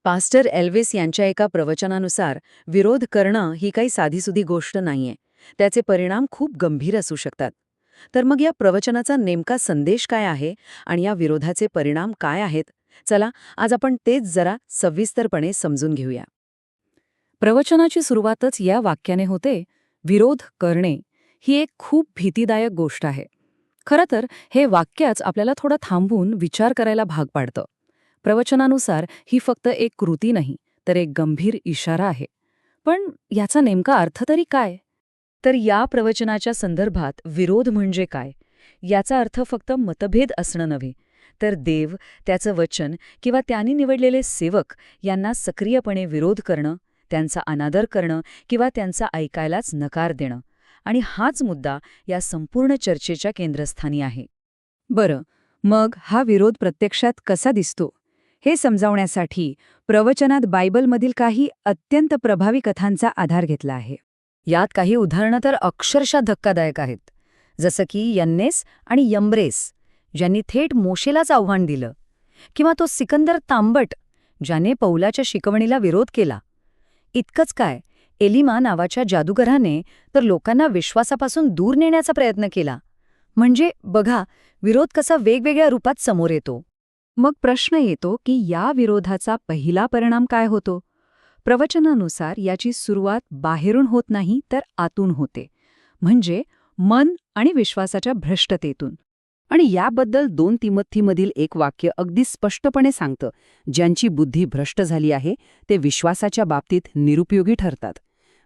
Pastor Elvis यांच्या एका प्रवचनानुसार विरोध करणं ही काही साधीसुधी गोष्ट नाहीये. त्याचे परिणाम खूप गंभीर असू शकतात. तर मग या प्रवचनाचा नेमका संदेश काय आहे आणि या विरोधाचे परिणाम काय आहेत? चला आज आपण तेच जरा सविस्तरपणे समजून घेऊया. प्रवचनाची सुरुवातच या वाक्याने होते, विरोध करणे ही एक खूप भीतीदायक गोष्ट आहे. खरं तर हे वाक्यच आपल्याला थोडं थांबवून विचार करायला भाग पाडतं. प्रवचनानुसार ही फक्त एक कृती नाही, तर एक गंभीर इशारा आहे. पण याचा नेमका अर्थ तरी काय? तर या प्रवचनाच्या संदर्भात विरोध म्हणजे काय? याचा अर्थ फक्त मतभेद असणं नव्हे, तर देव, त्याचं वचन किंवा त्यांनी निवडलेले सेवक यांना सक्रियपणे विरोध करणं, त्यांचा अनादर करणं किंवा त्यांचा ऐकायलाच नकार देणं. आणि हाच मुद्दा या संपूर्ण चर्चेच्या केंद्रस्थानी आहे. बरं, मग हा विरोध प्रत्यक्षात कसा दिसतो? हे समजावण्यासाठी प्रवचनात बायबलमधील काही अत्यंत प्रभावी कथांचा आधार घेतला आहे. यात काही उदाहरणं तर अक्षरशः धक्कादायक आहेत. जसं की यन्नेस आणि यम्ब्रेस, ज्यांनी थेट मोशेलाच आव्हान दिलं, किंवा तो सिकंदर तांबट, ज्याने पौलाच्या शिकवणीला विरोध केला. इतकंच काय, एलिमा नावाच्या जादूगराने तर लोकांना विश्वासापासून दूर नेण्याचा प्रयत्न केला. म्हणजे बघा, विरोध कसा वेगवेगळ्या रूपात समोर येतो. मग प्रश्न येतो की या विरोधाचा पहिला परिणाम काय होतो? प्रवचनानुसार याची सुरुवात बाहेरून होत नाही, तर आतून होते. म्हणजे मन आणि विश्वासाच्या भ्रष्टतेतून. आणि याबद्दल 2 तिमोथीमधील एक वाक्य अगदी स्पष्टपणे सांगतं, ज्यांची बुद्धी भ्रष्ट झाली आहे ते विश्वासाच्या बाबतीत निरुपयोगी ठरतात.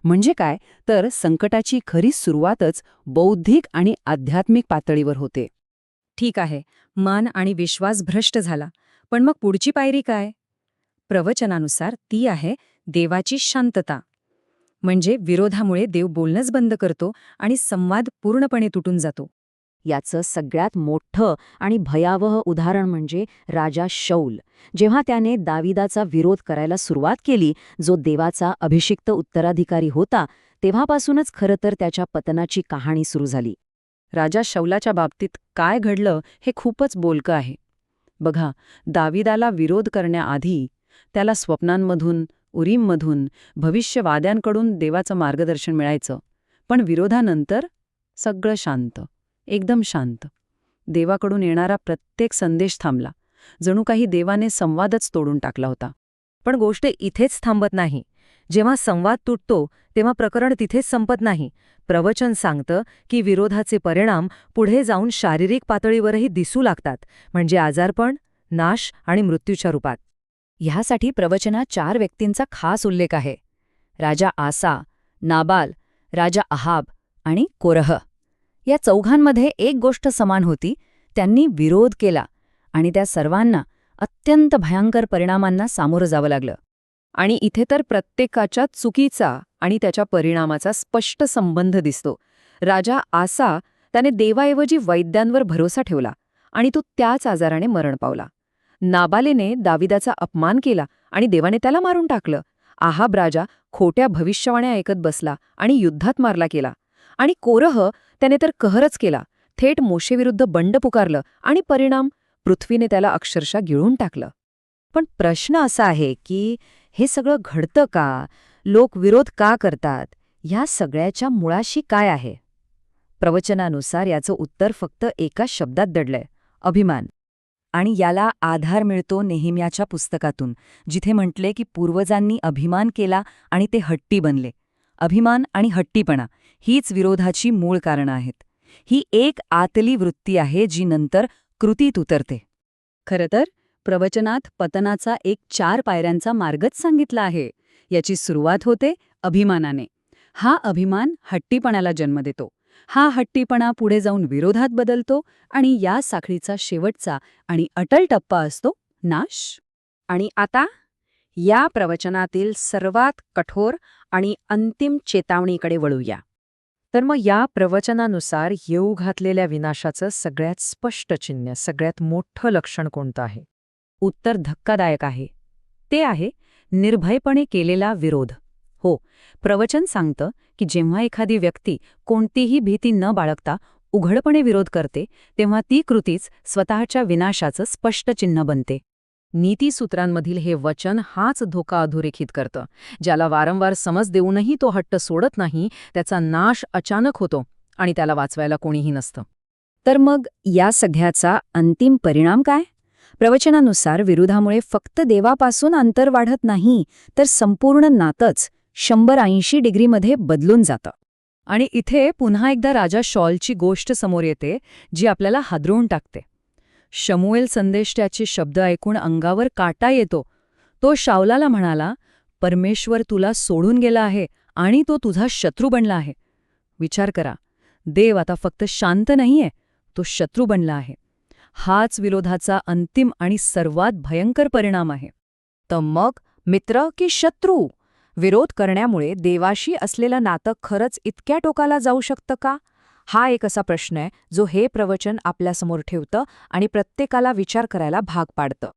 म्हणजे काय, तर संकटाची खरी सुरुवातच बौद्धिक आणि आध्यात्मिक पातळीवर होते. ठीक आहे, मन आणि विश्वास भ्रष्ट झाला, पण मग पुढची पायरी काय? प्रवचनानुसार ती आहे देवाची शांतता. म्हणजे विरोधामुळे देव बोलणंच बंद करतो आणि संवाद पूर्णपणे तुटून जातो. याचं सगळ्यात मोठं आणि भयावह उदाहरण म्हणजे राजा शौल. जेव्हा त्याने दाविदाचा विरोध करायला सुरुवात केली, जो देवाचा अभिषिक्त उत्तराधिकारी होता, तेव्हापासूनच खरं तर त्याच्या पतनाची कहाणी सुरू झाली. राजा शौलाच्या बाबतीत काय घडलं हे खूपच बोलकं आहे. बघा, दाविदाला विरोध करण्याआधी त्याला स्वप्नांमधून, उरीममधून, भविष्यवाद्यांकडून देवाचं मार्गदर्शन मिळायचं. पण विरोधानंतर सगळं शांत, एकदम शांत. देवाकडून येणारा प्रत्येक संदेश थांबला. जणू काही देवाने संवादच तोडून टाकला होता. पण गोष्ट इथेच थांबत नाही. जेव्हा संवाद तुटतो तेव्हा प्रकरण तिथेच संपत नाही. प्रवचन सांगतं की विरोधाचे परिणाम पुढे जाऊन शारीरिक पातळीवरही दिसू लागतात, म्हणजे आजारपण, नाश आणि मृत्यूच्या रूपात. ह्यासाठी प्रवचनात 4 व्यक्तींचा खास उल्लेख आहे: राजा आसा, नाबाल, राजा अहाब आणि कोरह. या चौघांमध्ये एक गोष्ट समान होती, त्यांनी विरोध केला आणि त्या सर्वांना अत्यंत भयंकर परिणामांना सामोरं जावं लागलं. आणि इथे तर प्रत्येकाच्या चुकीचा आणि त्याच्या परिणामाचा स्पष्ट संबंध दिसतो. राजा आसा, त्याने देवाऐवजी वैद्यांवर भरोसा ठेवला आणि तो त्याच आजाराने मरण पावला. नाबालेने दाविदाचा अपमान केला आणि देवाने त्याला मारून टाकलं. आहाब राजा खोट्या भविष्यवाण्या ऐकत बसला आणि युद्धात मारला गेला. आणि कोरह, त्याने तर कहरच केला, थेट मोशेविरुद्ध बंड पुकारलं आणि परिणाम, पृथ्वीने त्याला अक्षरशः गिळून टाकलं. पण प्रश्न असा आहे की हे सगळं घडतं का? लोक विरोध का करतात? ह्या सगळ्याच्या मुळाशी काय आहे? प्रवचनानुसार याचं उत्तर फक्त एका शब्दात दडलंय: अभिमान. आणि याला आधार मिळतो नेहेम्याच्या पुस्तकातून, जिथे म्हटले की पूर्वजांनी अभिमान केला आणि ते हट्टी बनले. अभिमान आणि हट्टीपणा हीच विरोधाची मूळ कारणं आहेत. ही एक आतली वृत्ती आहे जी नंतर कृतीत उतरते. खरं तर प्रवचनात पतनाचा एक 4 पायऱ्यांचा मार्गच सांगितला आहे. याची सुरुवात होते अभिमानाने. हा अभिमान हट्टीपणाला जन्म देतो. हा हट्टीपणा पुढे जाऊन विरोधात बदलतो आणि या साखळीचा शेवटचा आणि अटल टप्पा असतो नाश. आणि आता या प्रवचनातील सर्वात कठोर आणि अंतिम चेतावणीकडे वळूया. तर मग या प्रवचनानुसार येऊ घातलेल्या विनाशाचं सगळ्यात स्पष्ट चिन्ह, सगळ्यात मोठं लक्षण कोणतं आहे? उत्तर धक्कादायक आहे. ते आहे निर्भयपणे केलेला विरोध. हो, प्रवचन सांगतं की जेव्हा एखादी व्यक्ती कोणतीही भीती न बाळगता उघडपणे विरोध करते, तेव्हा ती कृतीच स्वतःच्या विनाशाचं स्पष्ट चिन्ह बनते. नीतीसूत्रांमधील हे वचन हाच धोका अधोरेखित करतं. ज्याला वारंवार समज देऊनही तो हट्ट सोडत नाही, त्याचा नाश अचानक होतो आणि त्याला वाचवायला कोणीही नसतं. तर मग या सगळ्याचा अंतिम परिणाम काय? प्रवचनानुसार विरोधामुळे फक्त देवापासून अंतर वाढत नाही, तर संपूर्ण नातंच 180 डिग्रीमध्ये बदलून जातं. आणि इथे पुन्हा एकदा राजा शॉलची गोष्ट समोर येते, जी आपल्याला हादरवून टाकते. शमूएल संदेष्ट्याचे शब्द ऐकून अंगावर काटा येतो. तो शाऊलाला म्हणाला, परमेश्वर तुला सोडून गेला आहे आणि तो तुझा शत्रू बनला आहे. विचार करा, देव आता फक्त शांत नाहीये, तो शत्रू बनला आहे. हाच विरोधाचा अंतिम आणि सर्वात भयंकर परिणाम आहे. तर मग मित्र की शत्रू? विरोध करण्यामुळे देवाशी असलेलं नातं खरंच इतक्या टोकाला जाऊ शकतं का? हा एक असा प्रश्न आहे जो हे प्रवचन आपल्यासमोर ठेवतं आणि प्रत्येकाला विचार करायला भाग पाडतं.